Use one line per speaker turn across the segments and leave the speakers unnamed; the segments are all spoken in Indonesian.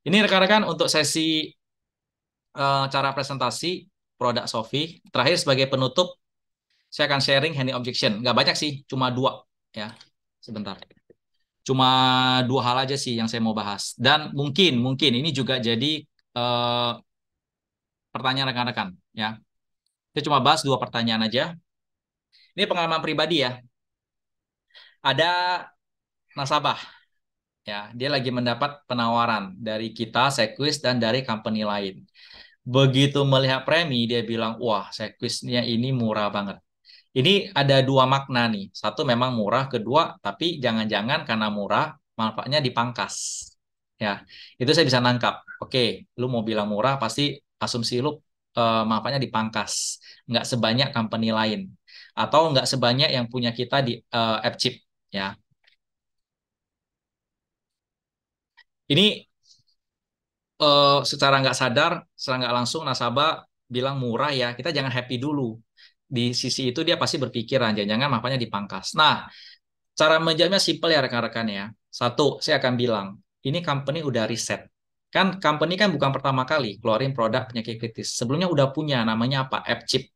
Ini rekan-rekan untuk sesi cara presentasi produk Sofi. Terakhir sebagai penutup, saya akan sharing handling objection. Nggak banyak sih, cuma dua ya. Sebentar. Cuma dua hal aja sih yang saya mau bahas. Dan mungkin ini juga jadi eh, pertanyaan rekan-rekan ya. Saya cuma bahas dua pertanyaan aja. Ini pengalaman pribadi ya. Ada nasabah ya, dia lagi mendapat penawaran dari kita, Sequis, dan dari company lain. Begitu melihat premi, dia bilang, wah, Sequisnya ini murah banget. Ini ada dua makna nih. Satu memang murah, kedua, tapi jangan-jangan karena murah, manfaatnya dipangkas. Ya, itu saya bisa nangkap. Oke, lu mau bilang murah, pasti asumsi lu manfaatnya dipangkas. Nggak sebanyak company lain. Atau nggak sebanyak yang punya kita di AppChip. Ya, ini secara nggak sadar, secara nggak langsung nasabah bilang murah ya, kita jangan happy dulu. Di sisi itu dia pasti berpikiran, jangan-jangan makanya dipangkas. Nah, cara menjawabnya simple ya rekan-rekan ya. Satu, saya akan bilang, ini company udah riset. Kan company kan bukan pertama kali keluarin produk penyakit kritis. Sebelumnya udah punya namanya apa? AppChip.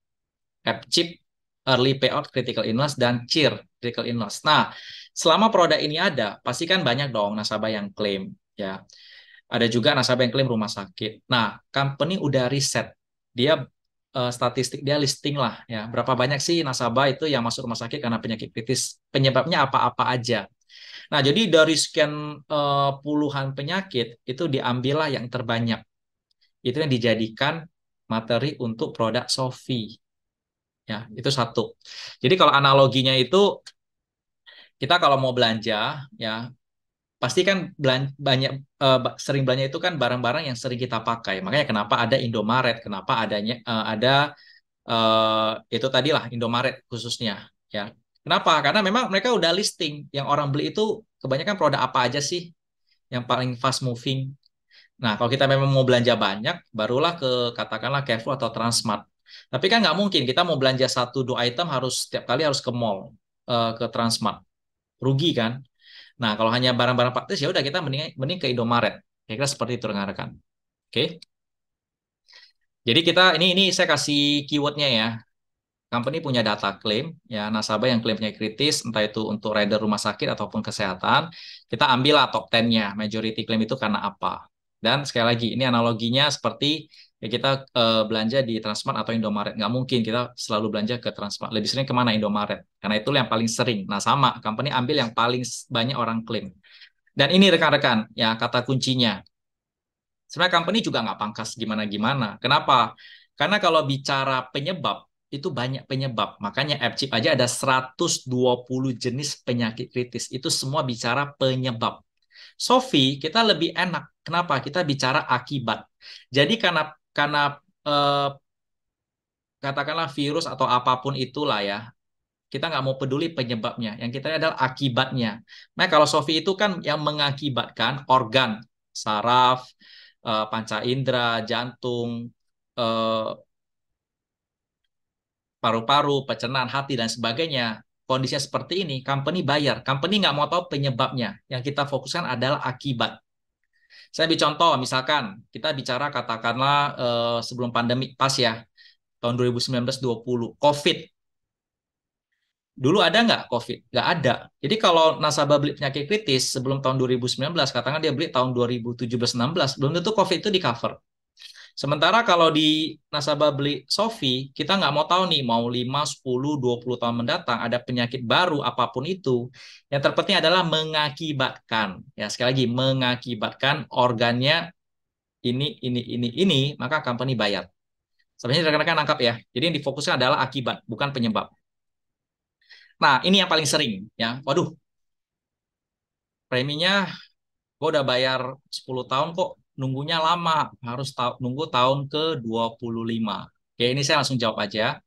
AppChip, Early Payout Critical Illness, dan CHIR, Critical Illness. Nah, selama produk ini ada, pasti kan banyak dong nasabah yang klaim. Ya, ada juga nasabah yang klaim rumah sakit. Nah, company udah riset. Dia statistik dia listing lah ya. Berapa banyak sih nasabah itu yang masuk rumah sakit karena penyakit kritis? Penyebabnya apa-apa aja. Nah, jadi dari sekian puluhan penyakit itu diambillah yang terbanyak. Itu yang dijadikan materi untuk produk Sofi. Ya, itu satu. Jadi kalau analoginya itu kita kalau mau belanja ya pasti kan banyak sering belanja itu kan barang-barang yang sering kita pakai. Makanya kenapa ada Indomaret, kenapa ada itu tadilah Indomaret khususnya ya. Kenapa? Karena memang mereka udah listing yang orang beli itu kebanyakan produk apa aja sih yang paling fast moving. Nah, kalau kita memang mau belanja banyak, barulah ke katakanlah Carrefour atau Transmart. Tapi kan nggak mungkin kita mau belanja satu dua item harus setiap kali harus ke mall, ke Transmart. Rugi kan? Nah, kalau hanya barang-barang praktis ya udah kita mending mending ke Indomaret. Kira-kira seperti itu rekan-rekan. Oke. Jadi ini saya kasih keywordnya ya. Company punya data klaim ya nasabah yang klaimnya kritis entah itu untuk rider rumah sakit ataupun kesehatan. Kita ambil lah top 10-nya. Majority claim itu karena apa? Dan sekali lagi ini analoginya seperti ya kita belanja di Transmart atau Indomaret. Nggak mungkin kita selalu belanja ke Transmart. Lebih sering kemana Indomaret? Karena itu yang paling sering. Nah sama, company ambil yang paling banyak orang klaim. Dan ini rekan-rekan, ya kata kuncinya. Sebenarnya company juga nggak pangkas gimana-gimana. Kenapa? Karena kalau bicara penyebab, itu banyak penyebab. Makanya AppChip aja ada 120 jenis penyakit kritis. Itu semua bicara penyebab. Sofi, kita lebih enak. Kenapa? Kita bicara akibat. Jadi karena eh, katakanlah virus atau apapun itulah ya, kita nggak mau peduli penyebabnya. Yang kita lihat adalah akibatnya. Nah, kalau Sofi itu kan yang mengakibatkan organ, saraf, panca indera, jantung, eh, paru-paru, pencernaan, hati, dan sebagainya. Kondisinya seperti ini, company bayar. Company nggak mau tahu penyebabnya. Yang kita fokuskan adalah akibat. Saya ambil contoh, misalkan kita bicara katakanlah sebelum pandemi, pas ya, tahun 2019-20, COVID. Dulu ada nggak COVID? Nggak ada. Jadi kalau nasabah beli penyakit kritis sebelum tahun 2019, katakan dia beli tahun 2017-16, belum tentu COVID itu di cover. Sementara kalau di nasabah beli Sofi, kita nggak mau tahu nih, mau 5, 10, 20 tahun mendatang, ada penyakit baru, apapun itu. Yang terpenting adalah mengakibatkan. Ya, sekali lagi, mengakibatkan organnya ini, maka company bayar. Sebenarnya rekan-rekan nangkap ya. Jadi yang difokuskan adalah akibat, bukan penyebab. Nah, ini yang paling sering ya. Waduh, preminya gue udah bayar 10 tahun kok nunggunya lama. Harus nunggu tahun ke 25. Oke, ini saya langsung jawab aja.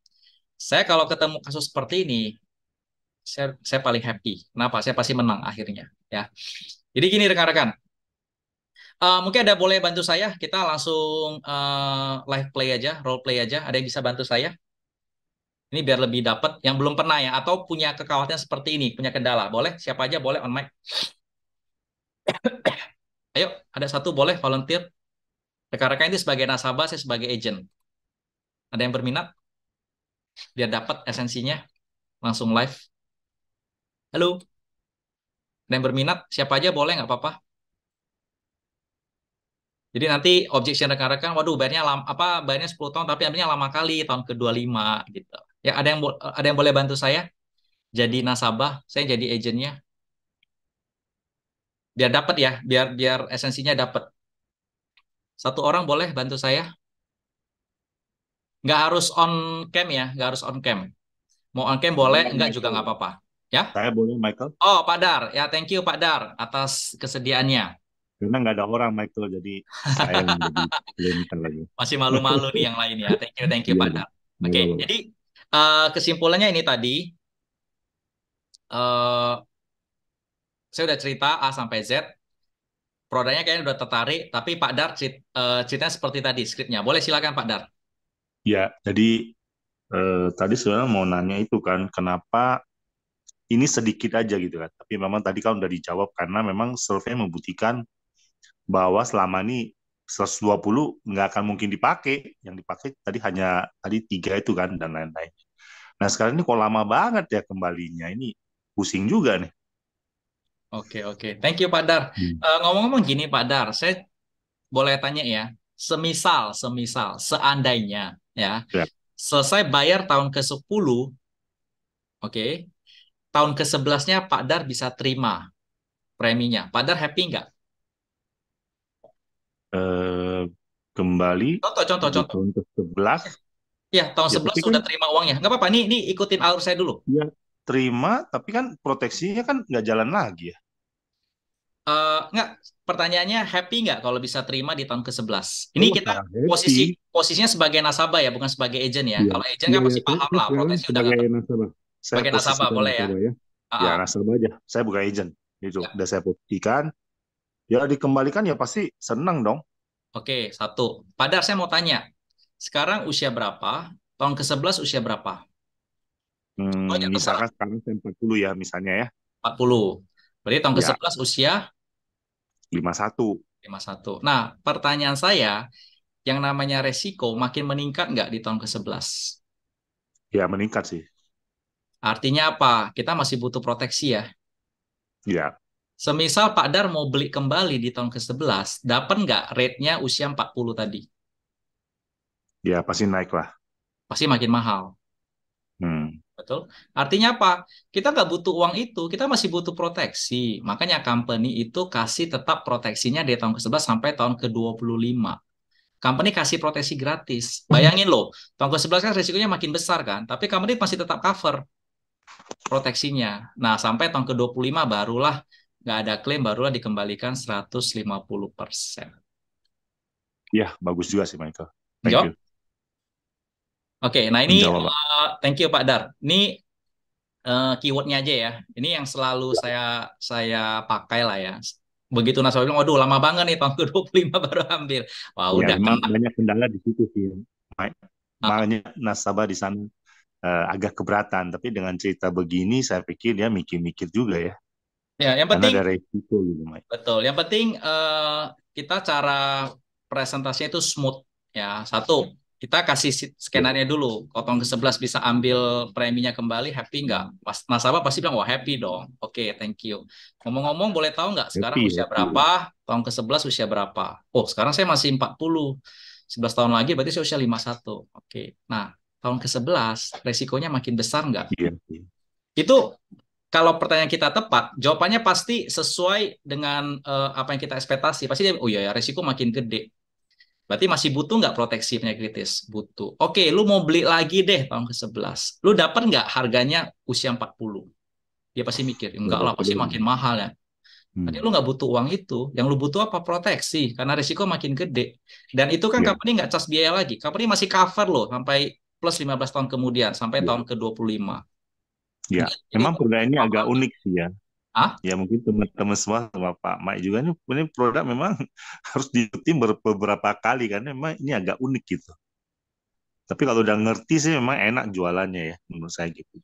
Saya kalau ketemu kasus seperti ini, saya paling happy. Kenapa? Saya pasti menang akhirnya. Ya. Jadi gini rekan-rekan, mungkin ada boleh bantu saya. Kita langsung live play aja, role play aja. Ada yang bisa bantu saya? Ini biar lebih dapat yang belum pernah ya, atau punya kekhawatiran seperti ini, punya kendala. Boleh? Siapa aja boleh on mic. Ayo, ada satu boleh volunteer. Rekan-rekan ini sebagai nasabah, saya sebagai agent. Ada yang berminat? Biar dapat esensinya langsung live. Halo, ada yang berminat? Siapa aja boleh nggak apa-apa. Jadi nanti objection rekan-rekan, waduh bayarnya lama, bayarnya 10 tahun tapi ambilnya lama kali tahun ke-25 gitu. Ya ada yang boleh bantu saya jadi nasabah, saya jadi agentnya. Biar dapat ya, biar biar esensinya dapat. Satu orang boleh bantu saya? Nggak harus on cam ya, nggak harus on cam. Mau on cam boleh,
Boleh,
nggak juga
Michael.
nggak apa-apa. Ya?
Saya boleh, Michael.
Oh, Pak Dar. Ya, thank you Pak Dar atas kesediaannya.
Karena nggak ada orang, Michael. Jadi saya yang jadi lintang lagi.
Masih malu-malu nih yang lain ya. Thank you
Iya,
Pak
Bang.
Dar.
Nggak
Oke,
apa-apa.
jadi kesimpulannya ini tadi, eh, saya udah cerita A sampai Z. Produknya kayaknya udah tertarik, tapi Pak Dar ceritanya seperti tadi skripnya. Boleh silakan Pak Dar.
Ya, jadi tadi sebenarnya mau nanya itu kan, kenapa ini sedikit aja gitu kan. Tapi memang tadi kan udah dijawab karena memang survei membuktikan bahwa selama ini 120 nggak akan mungkin dipakai. Yang dipakai tadi hanya tadi 3 itu kan dan lain-lain. Nah sekarang ini kok lama banget ya kembalinya. Ini pusing juga nih.
Oke, oke. Thank you Pak Dar.
Hmm.
Ngomong-ngomong gini Pak Dar, saya boleh tanya ya. Semisal, seandainya ya,
Ya.
selesai bayar tahun ke-10, oke, tahun ke-11-nya Pak Dar bisa terima preminya. Pak Dar happy nggak?
Eh, Kembali
Contoh, contoh,
di
contoh.
tahun ke-11
Ya, tahun
ya
11
tapi kan
sudah terima uangnya. Nggak apa-apa, nih ikutin alur saya dulu.
ya terima tapi kan proteksinya kan nggak jalan lagi ya.
Nggak, pertanyaannya happy nggak kalau bisa terima di tahun ke-11? Ini
Oh
kita
sangat happy.
posisinya sebagai nasabah ya, bukan sebagai agent ya.
Iya,
Kalau agent
iya,
kan
iya.
pasti
Saya,
paham
saya
lah,
sekarang
proteksi udah
sebagai
nggak
nasabah. Saya
sebagai nasabah
posisikan
boleh ya.
nasabah ya.
Ah,
Ya
ah.
nasabah aja. Saya bukan agent. Itu
Ya.
udah saya buktikan. Ya dikembalikan ya pasti senang dong.
Oke, satu. Padar saya mau tanya, sekarang usia berapa? Tahun ke-11 usia berapa? Oh ya, terserah,
Misalkan sekarang saya 40 ya misalnya ya.
40. Berarti tahun
Ya
ke-11 usia
51.
51. Nah, pertanyaan saya, yang namanya resiko makin meningkat nggak di tahun ke-11?
Ya meningkat sih.
Artinya apa? Kita masih butuh proteksi ya.
Ya,
Semisal Pak Dar mau beli kembali di tahun ke-11, dapat nggak rate-nya usia 40 tadi?
ya pasti naik lah.
Pasti makin mahal.
Hmm.
Betul? Artinya apa? Kita nggak butuh uang itu, kita masih butuh proteksi. Makanya company itu kasih tetap proteksinya di tahun ke-11 sampai tahun ke-25. Company kasih proteksi gratis. Bayangin loh, tahun ke-11 kan risikonya makin besar kan, tapi company masih tetap cover proteksinya. Nah, sampai tahun ke-25 barulah nggak ada klaim, barulah dikembalikan 150%.
Ya bagus juga sih Michael. Thank you.
Jawab? Oke, nah ini
Menjawab Pak.
thank you Pak Dar. Ini keywordnya aja ya. Ini yang selalu saya pakai lah ya. Begitu nasabah bilang, waduh lama banget nih tahun ke-25 baru ambil. Wah
Ya
udah
memang
tenang.
banyak kendala di situ sih.
Ah,
Banyak nasabah di sana agak keberatan. Tapi dengan cerita begini saya pikir dia mikir-mikir juga ya.
ya, yang
Karena
penting
ada resiko gitu, Mike.
betul. Yang penting kita cara presentasinya itu smooth ya. Satu, kita kasih
Ya,
skenario dulu. Kalau tahun ke-11 bisa ambil preminya kembali, happy nggak? Nasabah pasti bilang, wah happy dong. Oke, thank you. Ngomong-ngomong, boleh tahu nggak sekarang
happy,
usia
happy.
berapa? Tahun ke-11 usia berapa? Oh, sekarang saya masih 40. 11 tahun lagi berarti saya usia 51. Oke. Nah, tahun ke-11 resikonya makin besar nggak?
Iya, iya.
Itu kalau pertanyaan kita tepat, jawabannya pasti sesuai dengan apa yang kita ekspektasi. Pasti dia, oh iya ya, resiko makin gede. Berarti masih butuh nggak proteksi penyakit kritis? Butuh. Oke, lu mau beli lagi deh tahun ke-11. Lu dapat nggak harganya usia 40? Dia pasti mikir, enggak
Babak
lah, pasti
kedua.
makin mahal ya. Berarti lu
Hmm.
nggak butuh uang itu. Yang lu butuh apa? Proteksi. Karena resiko makin gede. Dan itu kan
Ya,
company nggak cas biaya lagi. Company masih cover loh sampai plus 15 tahun kemudian, sampai
ya,
tahun ke-25.
ya.
Jadi
Memang produk ini agak unik sih ya.
ah,
Ya mungkin teman-teman semua sama Pak Mike juga ini produk memang harus diikuti beberapa kali karena memang ini agak unik gitu. Tapi kalau udah ngerti sih memang enak jualannya ya menurut saya gitu.